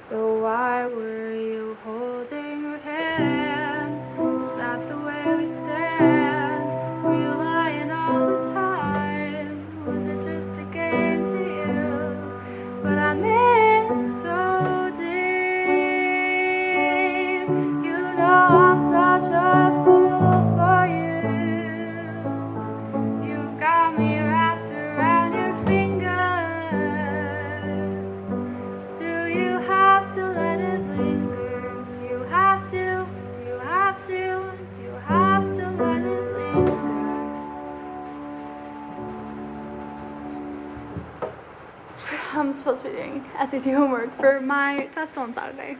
So why were you holding her hand? Is that the way we stand? Were you lying all the time? Was it just a game to you? But I'm in so deep. You know I'm such a fool for you. You've got me wrapped around your finger. Do you have to let it linger? Do you have to? Do you have to? Do you have to let it linger? I'm supposed to be doing SAT homework for my test on Saturday.